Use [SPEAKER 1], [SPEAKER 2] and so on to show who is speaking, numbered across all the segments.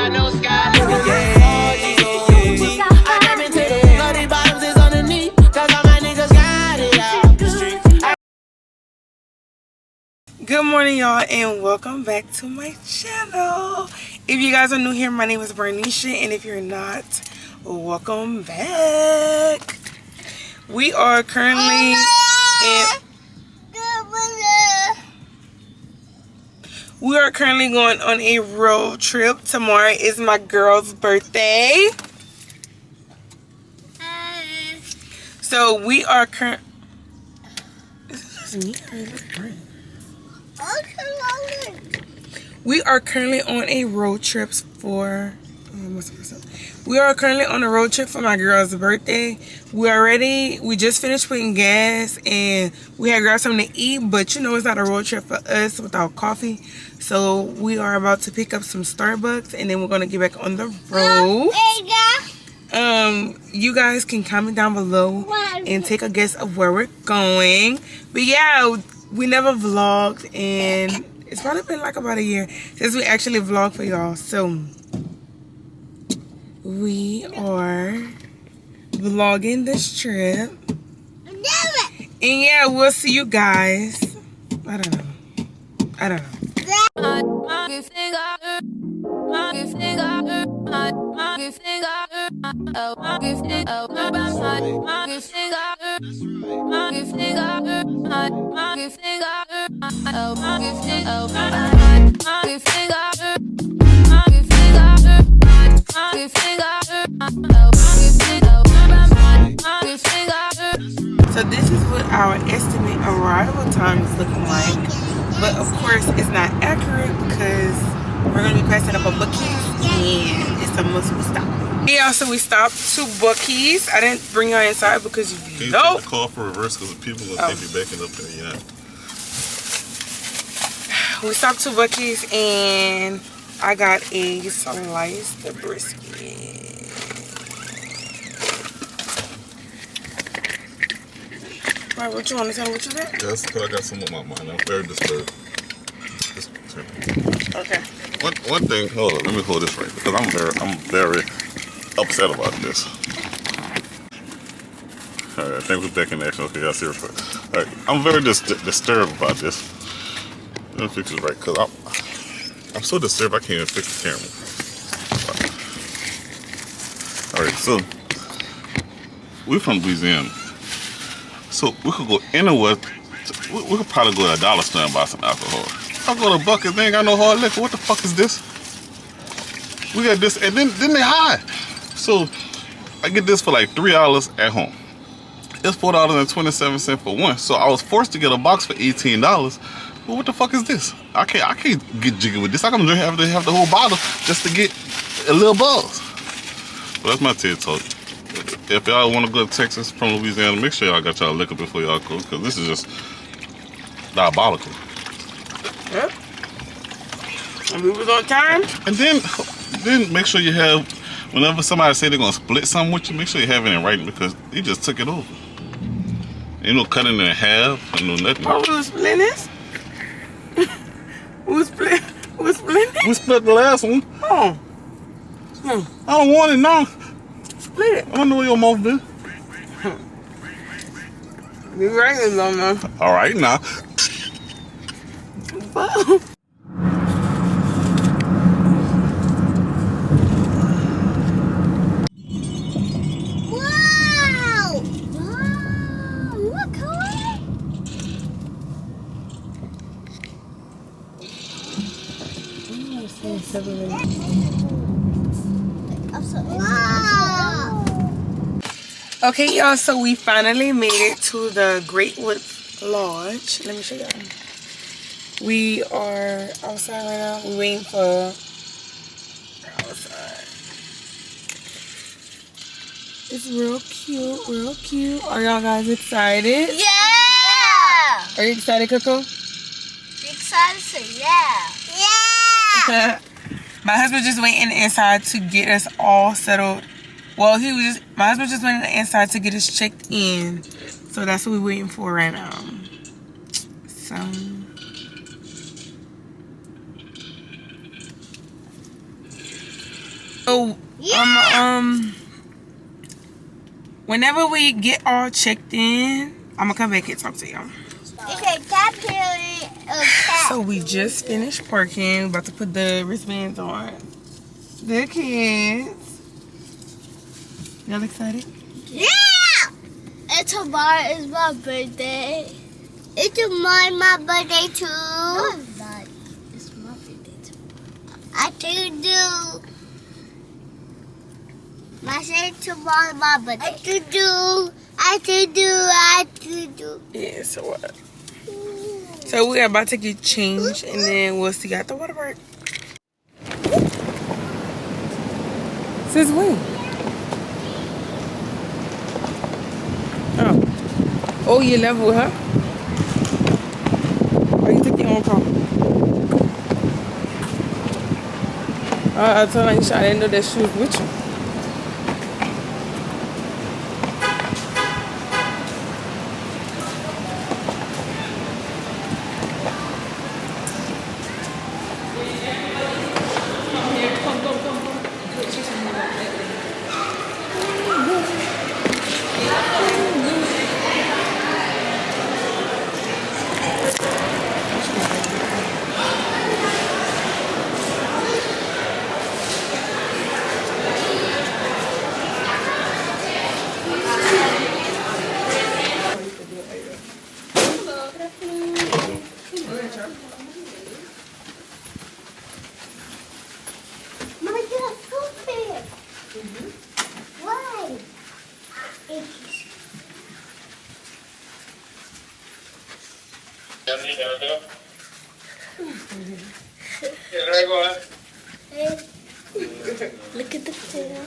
[SPEAKER 1] got no sky. I come into the bloody bottoms is underneath, cause all my niggas got it out the street.
[SPEAKER 2] Good morning, y'all, and welcome back to my channel. If you guys are new here, my name is Bernicia, and if you're not, welcome back. We are currently going on a road trip. Tomorrow is my girl's birthday. So we are currently on a road trip for my girl's birthday. We just finished putting gas and we had grabbed something to eat, but you know it's not a road trip for us without coffee. So we are about to pick up some Starbucks and then we're gonna get back on the road. You guys can comment down below and take a guess of where we're going. But yeah, we never vlogged and it's probably been like about a year since we actually vlogged for y'all. So we are vlogging this trip. And yeah, we'll see you guys. I don't know. So this is what our estimate arrival time is looking like. But of course it's not accurate because we're going to be passing up a Buc-ee's and it's a must we stop. Yeah, so we stopped to Buc-ee's. I didn't bring her inside because you know.
[SPEAKER 3] Take the call for reverse because the people will think you're backing up there. Yeah.
[SPEAKER 2] We stopped to Buc-ee's and I got a sliced brisket. Right, what you want to tell me what you got?
[SPEAKER 3] That's because I got some on my mind. I'm very disturbed.
[SPEAKER 2] Okay.
[SPEAKER 3] One thing, hold on, let me hold this right because I'm very upset about this. Alright, I think we're back in action. Okay, that's serious. Alright, I'm very disturbed about this. Let me fix this right because I'm so disturbed I can't even fix the camera. Alright, so we're from Louisiana. So we could go anywhere. We could probably go to a dollar store and buy some alcohol. I go to Buc-ee's, they ain't got no hard liquor. What the fuck is this? We got this, and then they hide. So I get this for like $3 at home. It's $4.27 for one. So I was forced to get a box for $18. Well, what the fuck is this? I can't get jiggy with this. I can have to have the whole bottle just to get a little buzz. Well, that's my TED talk. If y'all want to go to Texas from Louisiana, make sure y'all got y'all liquor before y'all go, because this is just diabolical.
[SPEAKER 2] Yep. And we was on time.
[SPEAKER 3] And then make sure you have, whenever somebody say they're gonna split something with you, make sure you have it in writing because you just took it over. Ain't no cutting it in half, and no nothing.
[SPEAKER 2] Oh, we was splitting this? We split it?
[SPEAKER 3] We split the last one.
[SPEAKER 2] Oh.
[SPEAKER 3] I don't want it now.
[SPEAKER 2] Split it.
[SPEAKER 3] I don't know where your mouth been.
[SPEAKER 2] You right though, man.
[SPEAKER 3] All right now.
[SPEAKER 2] Wow.
[SPEAKER 4] Look, wow.
[SPEAKER 2] Okay, y'all, so we finally made it to the Great Wood Lodge. Let me show y'all. We are outside right now. We're waiting for outside. It's real cute, real cute. Are y'all guys excited?
[SPEAKER 4] Yeah!
[SPEAKER 2] Are you excited, Coco?
[SPEAKER 4] Excited to say yeah. Yeah!
[SPEAKER 2] My husband just waiting inside to get us all settled. Well, my husband just went inside to get us checked in. So that's what we're waiting for right now. So So, whenever we get all checked in, I'm gonna come back and talk to y'all.
[SPEAKER 4] It's a caterpillar.
[SPEAKER 2] So we just finished parking. About to put the wristbands on. The kids. Y'all excited?
[SPEAKER 4] Yeah! And tomorrow is my birthday. It's tomorrow my birthday too. No, it's not. It's my birthday too. I do. My say tomorrow my birthday. I do.
[SPEAKER 2] Yeah, so what? So we're about to get changed and then we'll see you at the water park. Since when? Oh, you left with her? Or you took your own car? I told Aisha I didn't know that she was with you.
[SPEAKER 4] Why? Look at the tail.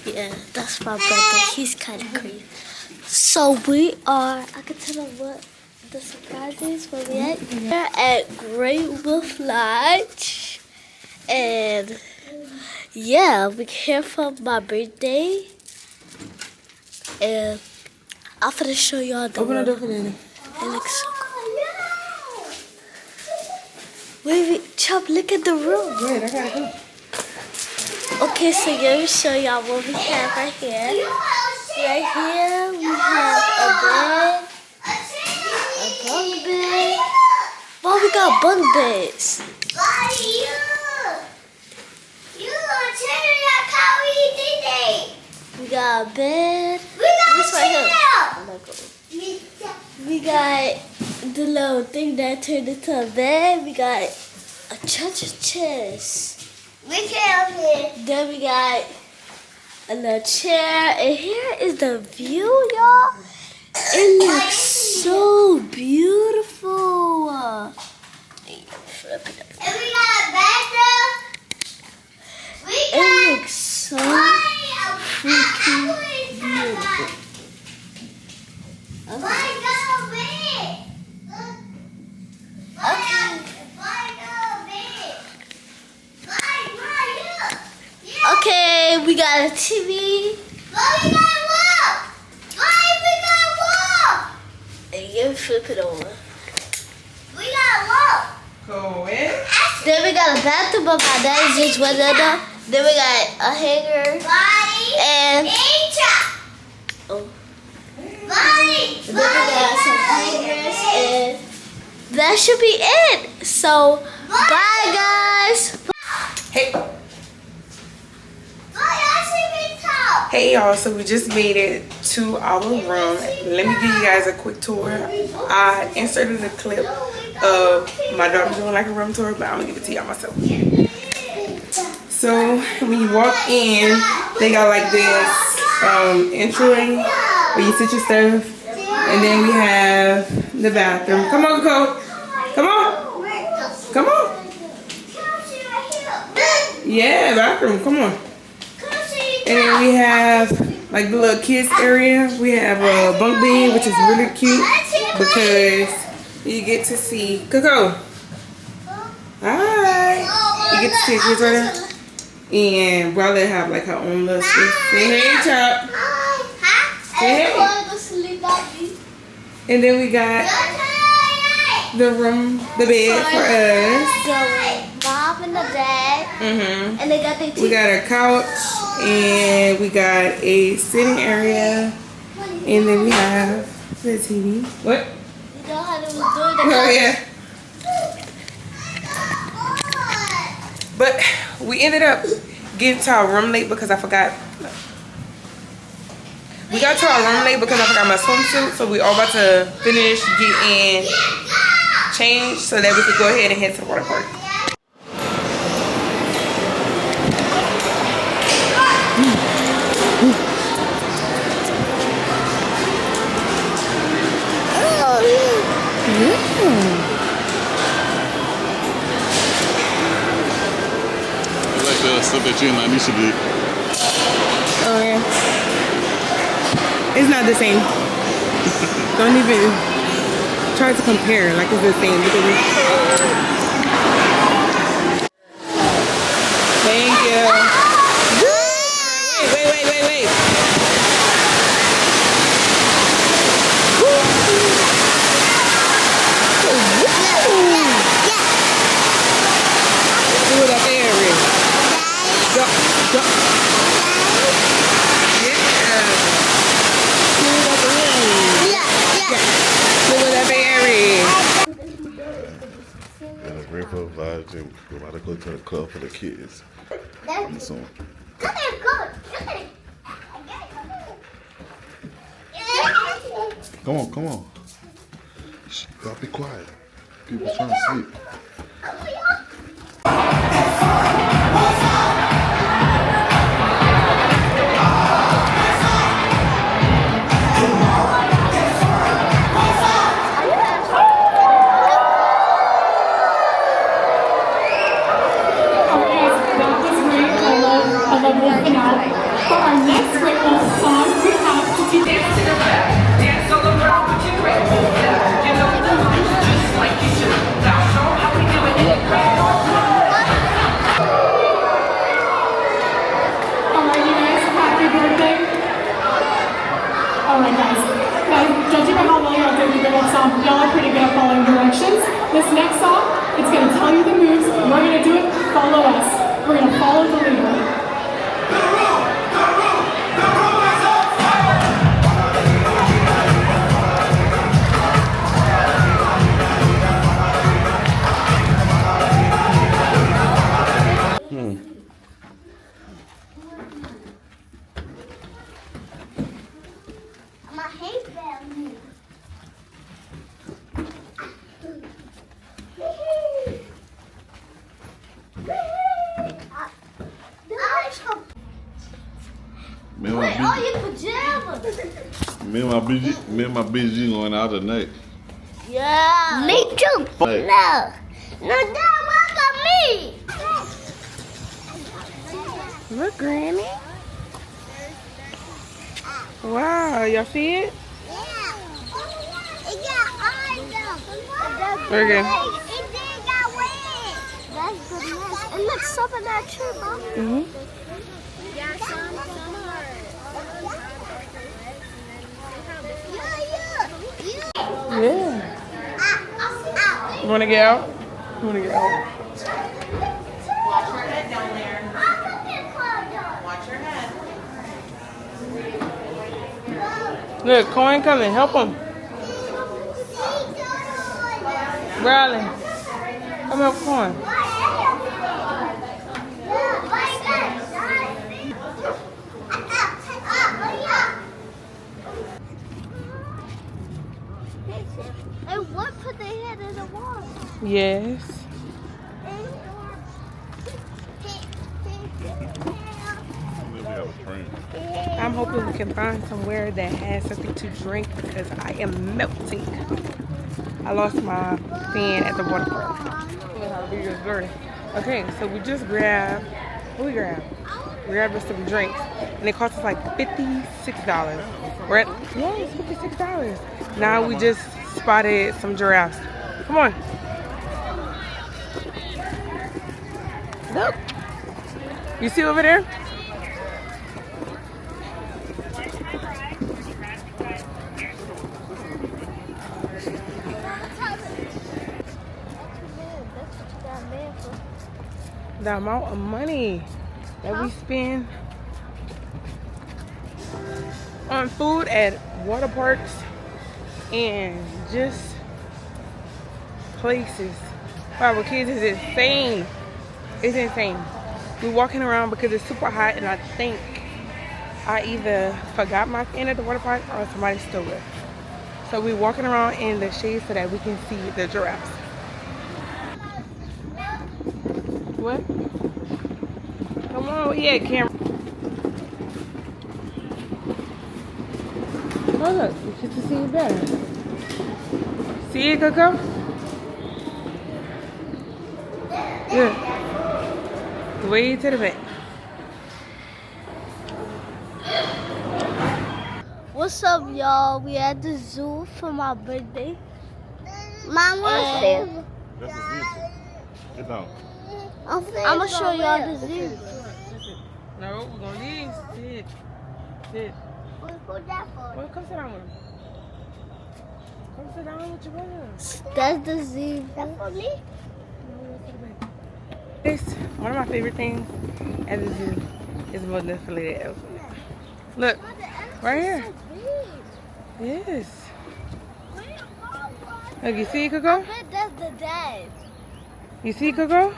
[SPEAKER 4] Yeah, that's my brother. He's kind of crazy. So we are, I can tell them what the surprise is where we at. We're at Great Wolf Lodge. And yeah, we're here for my birthday. And I'm gonna show y'all the
[SPEAKER 2] Open the
[SPEAKER 4] room.
[SPEAKER 2] door for Daddy.
[SPEAKER 4] It looks so cool. Wait, Chop, look at the room.
[SPEAKER 2] Wait, I gotta go.
[SPEAKER 4] Okay, so let me show y'all what we have right here. Right here, we have a bed, a bunk bed. Well, we got bunk beds. We got a bed. This right here. Oh my God. We got the little thing that turned into a bed. We got a chest. Then we got a little chair. And here is the view, y'all. It looks so beautiful. And we got a bathroom. It looks so freaking beautiful. Okay, we got a TV. And you flip it over.
[SPEAKER 2] Go in.
[SPEAKER 4] Then we got a bathroom, but my dad just went in there. Then we got a hanger. And oh. Then we got some hangers, and that should be it. So, bye guys.
[SPEAKER 2] Hey. Hey y'all, so we just made it to our room. Let me give you guys a quick tour. I inserted a clip of my daughter doing like a room tour, but I'm gonna give it to y'all myself. So when you walk in, they got like this entry where you sit your stuff, and then we have the bathroom. Come on, Coco. Come on. Come on. Yeah, bathroom. Come on. And then we have like the little kids area. We have a bunk bed, which is really cute because you get to see Coco. Hi. You get to see kids right there. And Brother have like her own little space. Say hey, Chop. Say hey. And then we got the room, the bed for us.
[SPEAKER 4] So, Mom top and the bed. And they got the TV.
[SPEAKER 2] We got a couch and we got a sitting area. And then we have the TV. What?
[SPEAKER 4] You know how they was doing the
[SPEAKER 2] Oh, yeah. But we ended up getting to our room late because I forgot. We got to our room late because I forgot my swimsuit. So we all about to finish getting changed so that we could go ahead and head to the water park.
[SPEAKER 3] Stuff that you and Anisha did.
[SPEAKER 2] Oh yeah. It's not the same. Don't even try to compare like it's the same. Thank you. Wait. Do it up there, Rick. Go. Yeah. Do it up there, Rick.
[SPEAKER 3] And a grateful vibes, and we're about to go to the club for the kids. Soon. Come on. Shh, y'all be quiet. People trying to sleep.
[SPEAKER 5] For our next grateful song, we have to do Dance to the Left. Dance all around with your grateful. You know the moves just like you should. Now show how we do it in the grateful. Alright, you guys, happy birthday. Alright, guys. Judging by how well y'all did the grateful song, y'all are pretty good at following directions. This next song, it's going to tell you the moves. We're going to do it. Follow us. We're going to follow the leader.
[SPEAKER 4] My hair fell. Oh, your pajamas.
[SPEAKER 3] Me and my BG going out tonight.
[SPEAKER 4] Yeah. Me too.
[SPEAKER 3] Hey.
[SPEAKER 4] No, Dad, look at me.
[SPEAKER 2] Look, Granny. Wow, y'all see it?
[SPEAKER 4] Yeah. It got eyes though.
[SPEAKER 2] Okay.
[SPEAKER 4] It did got wet. That's good mess. And look, some of that too, Mom. Yeah, some are.
[SPEAKER 2] Yeah. You want to get out? You want to get out?
[SPEAKER 5] Watch your head down there. Watch your head.
[SPEAKER 2] Look, Coin coming. Help him. Riley. Come help Coin.
[SPEAKER 4] And what put their head in the water?
[SPEAKER 2] Yes.
[SPEAKER 3] We have a train.
[SPEAKER 2] I'm hoping we can find somewhere that has something to drink because I am melting. I lost my fan at the water park. Okay, so we just grabbed, what we grabbed? We grabbed us some drinks and it cost us like $56. We're at, yeah, it's $56. Now we just spotted some giraffes. Come on. Look. You see over there? the amount of money that we spend on food at water parks and just places. Wow, with kids is insane. It's insane. We're walking around because it's super hot, and I think I either forgot my thing at the water park or somebody stole it. So we're walking around in the shade so that we can see the giraffes. What? Come on, yeah, camera. Oh look, you get to see it better. See it, Coco? Good. Way to the back.
[SPEAKER 4] What's up, y'all? We at the zoo for my birthday. Mom, what's there?
[SPEAKER 3] That's a zebra. Get down.
[SPEAKER 4] I'm gonna show y'all the zoo.
[SPEAKER 2] No, we're gonna leave. Sit. Sit.
[SPEAKER 4] What's that for?
[SPEAKER 2] Well, come sit down with him. Come sit down with your brother.
[SPEAKER 4] That's the zoo. That's for me?
[SPEAKER 2] This one of my favorite things at the zoo is the manipulated elephant. Look, right here. Yes. Look, you see it, Coco?
[SPEAKER 4] I bet that's the dad.
[SPEAKER 2] You see it, Coco?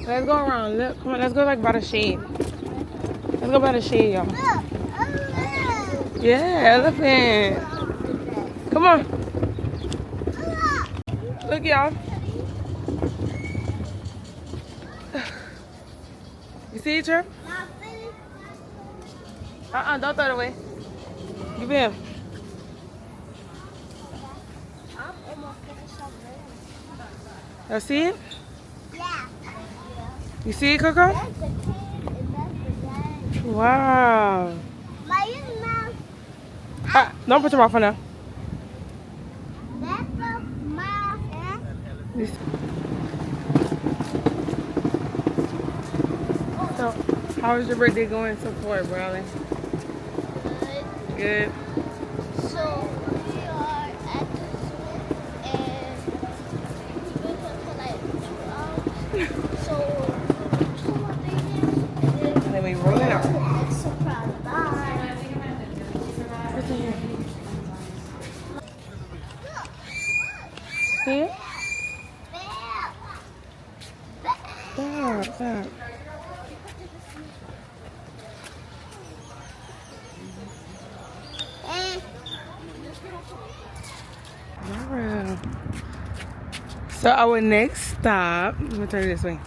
[SPEAKER 2] Let's go around. Look, come on, let's go like by the shade. Let's go by the shade, y'all. Yeah, elephant. Come on. Look, y'all. You see it, Trip? Don't throw it away. Give it him. Y'all see it?
[SPEAKER 4] Yeah.
[SPEAKER 2] You see it, Coco?
[SPEAKER 4] That's the kid and that's the dad.
[SPEAKER 2] Wow.
[SPEAKER 4] My mouth.
[SPEAKER 2] Don't put your mouth on now.
[SPEAKER 4] That's the mouth.
[SPEAKER 2] So, how is your birthday going so far, Bradley?
[SPEAKER 4] Good.
[SPEAKER 2] Good.
[SPEAKER 4] So we are at the zoo and we've been here for like 2 hours. So 2 more things
[SPEAKER 2] And then we roll it out.
[SPEAKER 4] and it's surprise. Bye.
[SPEAKER 2] What's in here? See it? Stop, stop. Zara. So our next stop, let me turn it this way.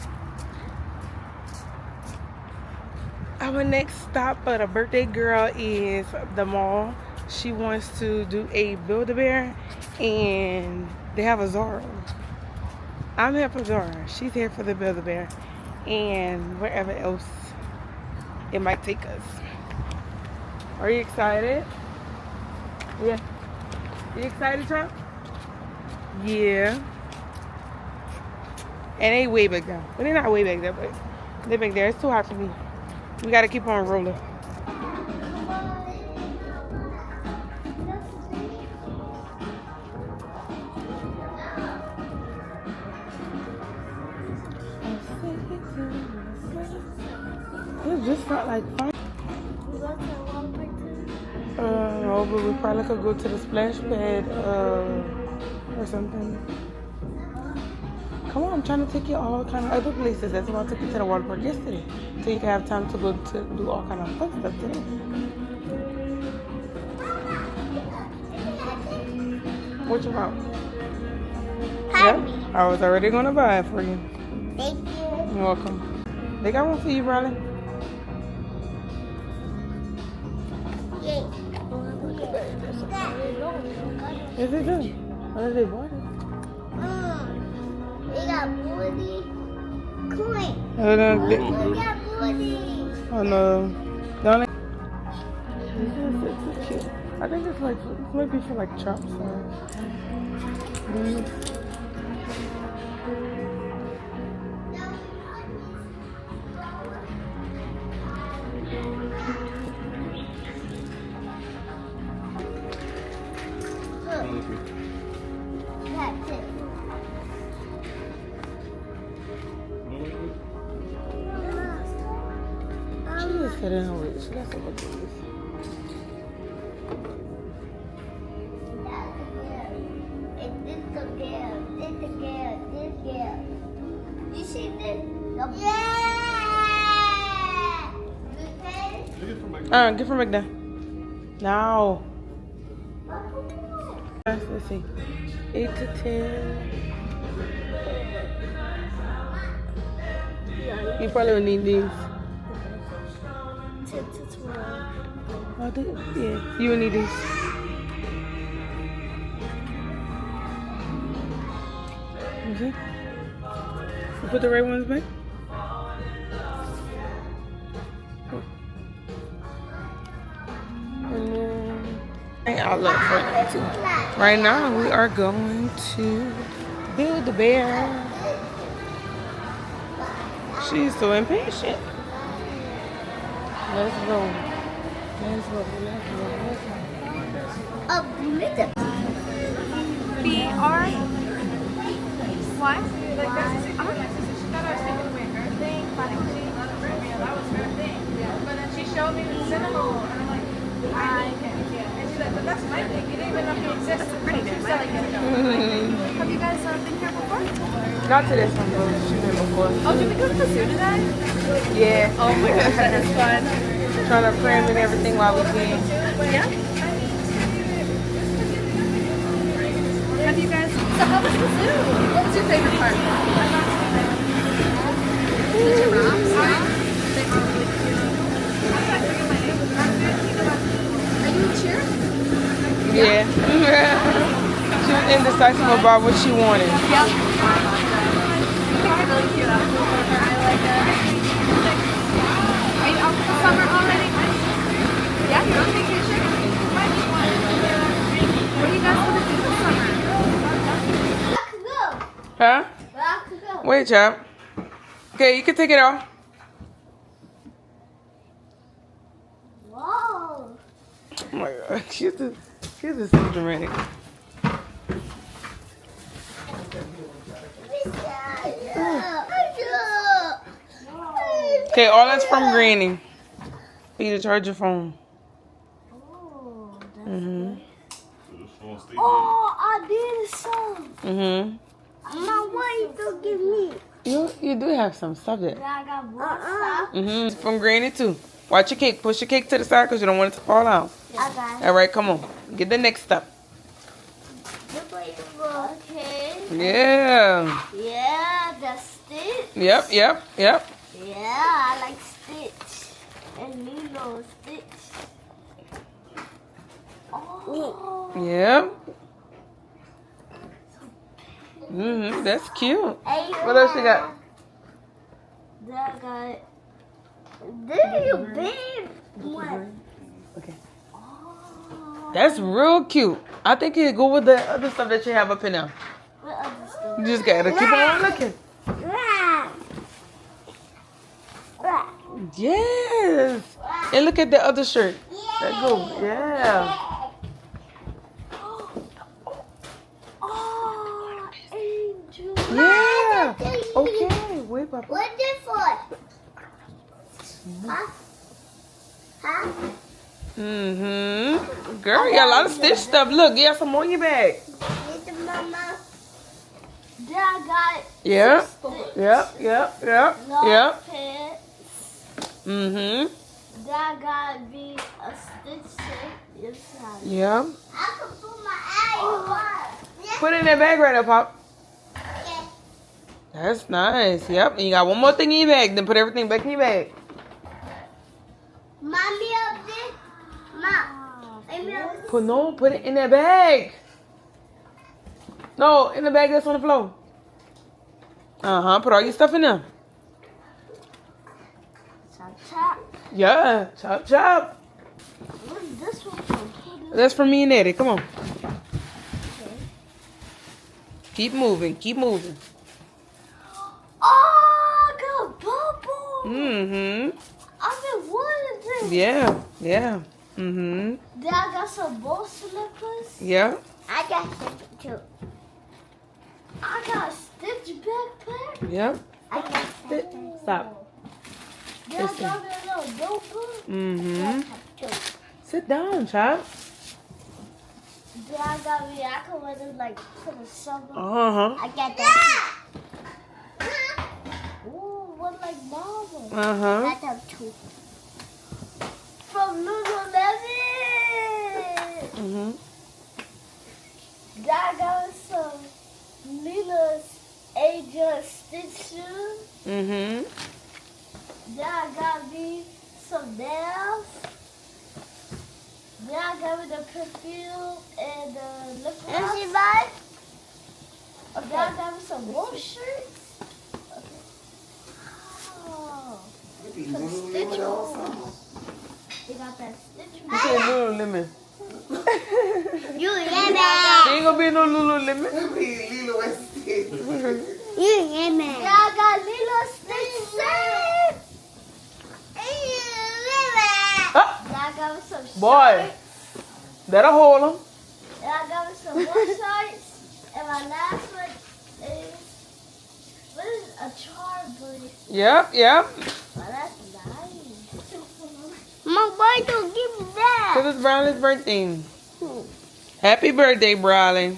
[SPEAKER 2] Our next stop for the birthday girl is the mall. She wants to do a Build-A-Bear and they have a Zara. I'm here for Zara. She's here for the Build-A-Bear and wherever else it might take us. Are you excited? Yeah. You excited, Trump? Yeah. And they way back there. But they're not way back there, but they're back there. It's too hot for me. We gotta keep on rolling. It just felt like fun. No, but we probably could go to the splash pad or something. Come on, I'm trying to take you all kind of other places. That's why I took you to the water park yesterday. So you can have time to go to do all kind of fun stuff today. What you want? Yeah, I was already gonna buy it for you.
[SPEAKER 4] Thank you.
[SPEAKER 2] You're welcome. They got one for you, brother.
[SPEAKER 4] Yay.
[SPEAKER 2] Yes, they do. What they bought it?
[SPEAKER 4] They got booty coin.
[SPEAKER 2] Oh, no,
[SPEAKER 4] They got booty.
[SPEAKER 2] oh no. Don't it's cute. I think it's like, it might be for like chops or these. sit down with. She got some of these.
[SPEAKER 4] You see this? Yeah!
[SPEAKER 2] Get from back there. Now. Let's see. 8 to 10. You probably will need these.
[SPEAKER 4] 10 to 12.
[SPEAKER 2] Oh, yeah, you will need these. Okay. You put the right ones back. And then outlook for that too. Right now we are going to build the bear. She's so impatient. Let's go. Let's go. Let's go. Let's go.
[SPEAKER 6] BR. What? Like that's she thought I was taking away her thing, finding she that was her thing. But then she showed me the cinema roll, and I'm like, I can't. And she's like, but that's my thing. You didn't even know it exists. It's pretty good. Selling it. Have you guys been here before?
[SPEAKER 2] Not to this one, but she's been before.
[SPEAKER 6] Oh, did we go to the zoo today?
[SPEAKER 2] Yeah.
[SPEAKER 6] Oh my gosh, that is fun.
[SPEAKER 2] Trying to cram in everything while we can.
[SPEAKER 6] Yeah. Have you guys? So how was the zoo? What was your favorite part? The giraffes. They were really cute. Are you a cheer?
[SPEAKER 2] Yeah. She was indecisive about what she wanted.
[SPEAKER 6] Yep. I think it's really cute. I like it. Are you out for the summer already? Yeah, you're on vacation? What do you guys want to do this summer?
[SPEAKER 2] Huh? Wait, chap. Okay, you can take it off.
[SPEAKER 4] Whoa!
[SPEAKER 2] Oh my god, she's just so dramatic. Okay, all that's from Granny. For you to charge your phone.
[SPEAKER 4] Oh, I did some. Mom, what you gonna give me?
[SPEAKER 2] You do have some stuff there.
[SPEAKER 4] I got one.
[SPEAKER 2] From Granny too. Watch your cake. Push your cake to the side because you don't want it to fall out.
[SPEAKER 4] I got it.
[SPEAKER 2] All right, come on. Get the next step.
[SPEAKER 4] Okay.
[SPEAKER 2] Yeah.
[SPEAKER 4] Yeah, that's Stitch.
[SPEAKER 2] Yep.
[SPEAKER 4] Yeah, I like Stitch. And Lilo Stitch. Oh.
[SPEAKER 2] Yep. That's cute. What else you got?
[SPEAKER 4] Then I got. Then you big one.
[SPEAKER 2] Okay. That's real cute. I think it'd go with the other stuff that you have up in there.
[SPEAKER 4] What other stuff?
[SPEAKER 2] You just gotta keep on looking. Yes. And look at the other shirt. That go. Yeah.
[SPEAKER 4] Oh, Angel.
[SPEAKER 2] Yeah. Okay. Wait, Papa.
[SPEAKER 4] What's it for? Huh? Huh?
[SPEAKER 2] Girl, you got a lot of Stitch stuff. Look, you got some more in your bag.
[SPEAKER 4] Mama. Then I got.
[SPEAKER 2] Yeah. Yep.
[SPEAKER 4] Love pants.
[SPEAKER 2] Mm-hmm.
[SPEAKER 4] Then I got me a Stitch shirt inside.
[SPEAKER 2] Yeah.
[SPEAKER 4] I can put my eye.
[SPEAKER 2] Put it in that bag right now, Pop.
[SPEAKER 4] Yeah.
[SPEAKER 2] That's nice. Yep. And you got one more thing in your bag. Then put everything back in your bag.
[SPEAKER 4] Mommy up there. Mom.
[SPEAKER 2] Put it in that bag. No, in the bag that's on the floor. Put all your stuff in there.
[SPEAKER 4] Chop chop.
[SPEAKER 2] Yeah. Chop chop.
[SPEAKER 4] What's this one from?
[SPEAKER 2] That's from me and Eddie. Come on. Keep moving. Keep moving.
[SPEAKER 4] Oh, I got bubbles.
[SPEAKER 2] Mm-hmm.
[SPEAKER 4] I've been wanting this.
[SPEAKER 2] Yeah. Yeah. Mm-hmm.
[SPEAKER 4] Then I got some bow slippers.
[SPEAKER 2] Yeah.
[SPEAKER 4] I got Stitch too. I got a Stitch backpack.
[SPEAKER 2] Yep.
[SPEAKER 4] I got Stitch.
[SPEAKER 2] Stop.
[SPEAKER 4] Then I got me a little notebook.
[SPEAKER 2] Mm-hmm.
[SPEAKER 4] Then
[SPEAKER 2] Sit down, child.
[SPEAKER 4] I got me, I can wear this like for the summer.
[SPEAKER 2] Uh-huh.
[SPEAKER 4] I got that too. Ooh, one like Marvel.
[SPEAKER 2] Uh-huh.
[SPEAKER 4] I got two. From Lululemon.
[SPEAKER 2] Mm-hmm.
[SPEAKER 4] I got some Lila's Angel Stitch shoes.
[SPEAKER 2] Mm-hmm.
[SPEAKER 4] Then I got me some nails. Then I got me the perfume and the lip gloss. Is it mine? Okay. Then I got me some wolf shirts. Okay. Oh. Some Stitch ones. They got that Stitch
[SPEAKER 2] You said Lululemon.
[SPEAKER 4] You
[SPEAKER 2] There ain't gonna be no Lululemon.
[SPEAKER 4] Yeah, I got Lilo Stitch.
[SPEAKER 2] Ah,
[SPEAKER 4] Then I got me some shorts.
[SPEAKER 2] boy, that'll hold them.
[SPEAKER 4] And I got me some more shorts. And my last one is, what is it? A charm bracelet.
[SPEAKER 2] Yep, yep.
[SPEAKER 4] Oh, that's nice. Mom, why don't give me that?
[SPEAKER 2] Cause it's Bradley's birthday. Happy birthday, Bradley.